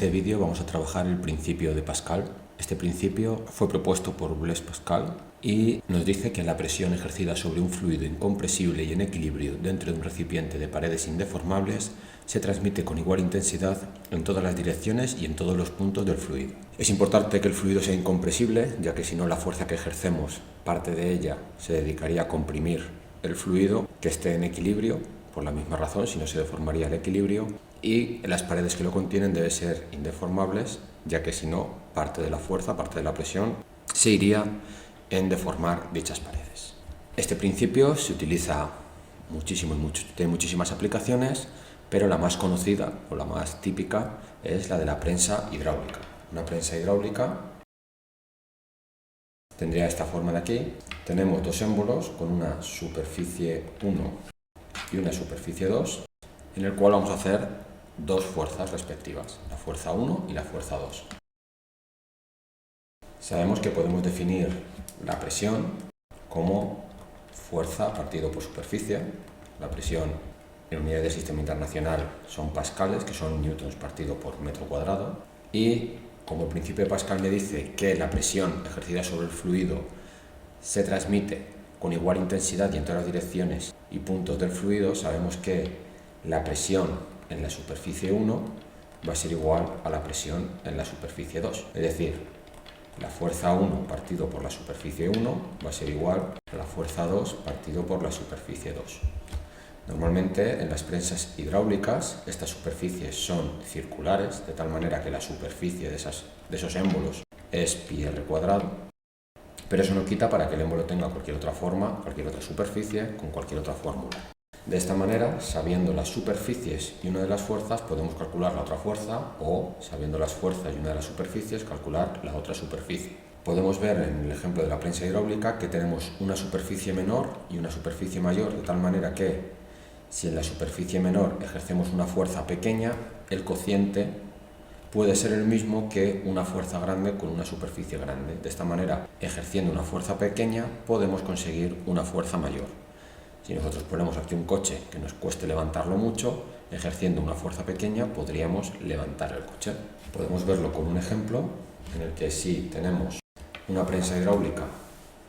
este vídeo vamos a trabajar el principio de Pascal. Este principio fue propuesto por Blaise Pascal y nos dice que la presión ejercida sobre un fluido incompresible y en equilibrio dentro de un recipiente de paredes indeformables se transmite con igual intensidad en todas las direcciones y en todos los puntos del fluido. Es importante que el fluido sea incompresible, ya que si no la fuerza que ejercemos, parte de ella se dedicaría a comprimir el fluido, que esté en equilibrio, por la misma razón, si no se deformaría el equilibrio, y las paredes que lo contienen deben ser indeformables, ya que si no, parte de la fuerza, parte de la presión, se iría en deformar dichas paredes. Este principio se utiliza muchísimo, tiene muchísimas aplicaciones, pero la más conocida o la más típica es la de la prensa hidráulica. Una prensa hidráulica tendría esta forma de aquí. Tenemos dos émbolos con una superficie 1 y una superficie 2, en el cual vamos a hacer dos fuerzas respectivas, la fuerza 1 y la fuerza 2. Sabemos que podemos definir la presión como fuerza partido por superficie. La presión en unidades del sistema internacional son pascales, que son newtons partido por metro cuadrado, y como el principio de Pascal me dice que la presión ejercida sobre el fluido se transmite con igual intensidad y en todas las direcciones y puntos del fluido, sabemos que la presión en la superficie 1 va a ser igual a la presión en la superficie 2. Es decir, la fuerza 1 partido por la superficie 1 va a ser igual a la fuerza 2 partido por la superficie 2. Normalmente en las prensas hidráulicas estas superficies son circulares, de tal manera que la superficie de esos émbolos es pi r cuadrado. Pero eso no quita para que el émbolo tenga cualquier otra forma, cualquier otra superficie, con cualquier otra fórmula. De esta manera, sabiendo las superficies y una de las fuerzas, podemos calcular la otra fuerza, o, sabiendo las fuerzas y una de las superficies, calcular la otra superficie. Podemos ver en el ejemplo de la prensa hidráulica que tenemos una superficie menor y una superficie mayor, de tal manera que, si en la superficie menor ejercemos una fuerza pequeña, el cociente puede ser el mismo que una fuerza grande con una superficie grande. De esta manera, ejerciendo una fuerza pequeña, podemos conseguir una fuerza mayor. Si nosotros ponemos aquí un coche que nos cueste levantarlo mucho, ejerciendo una fuerza pequeña podríamos levantar el coche. Podemos verlo con un ejemplo en el que si tenemos una prensa hidráulica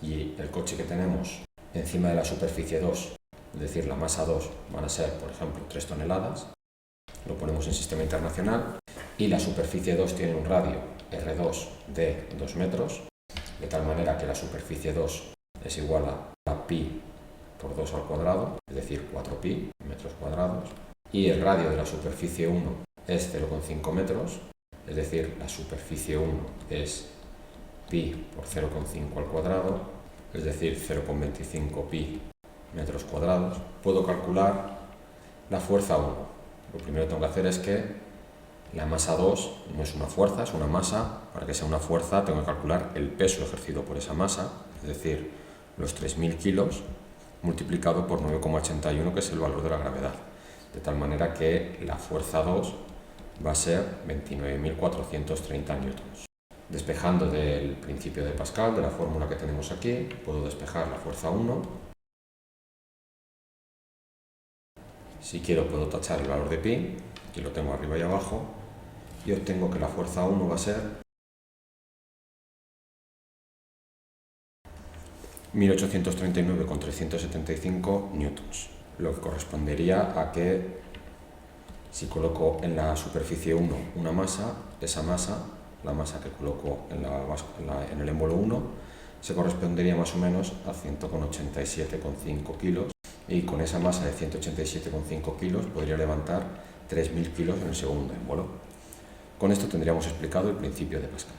y el coche que tenemos encima de la superficie 2, es decir, la masa 2 van a ser, por ejemplo, 3 toneladas, lo ponemos en sistema internacional, y la superficie 2 tiene un radio R2 de 2 metros, de tal manera que la superficie 2 es igual a pi por 2 al cuadrado, es decir, 4pi metros cuadrados, y el radio de la superficie 1 es 0,5 metros, es decir, la superficie 1 es pi por 0,5 al cuadrado, es decir, 0,25 pi metros cuadrados. Puedo calcular la fuerza 1. Lo primero que tengo que hacer es que la masa 2 no es una fuerza, es una masa. Para que sea una fuerza tengo que calcular el peso ejercido por esa masa, es decir, los 3.000 kilos multiplicado por 9,81, que es el valor de la gravedad. De tal manera que la fuerza 2 va a ser 29.430 newtons. Despejando del principio de Pascal, de la fórmula que tenemos aquí, puedo despejar la fuerza 1. Si quiero puedo tachar el valor de pi, aquí lo tengo arriba y abajo, y obtengo que la fuerza 1 va a ser 1839,375 newtons, lo que correspondería a que si coloco en la superficie 1 una masa, esa masa, la masa que coloco en el émbolo 1, se correspondería más o menos a 187,5 kilos, y con esa masa de 187,5 kilos podría levantar 3.000 kilos en el segundo émbolo. Con esto tendríamos explicado el principio de Pascal.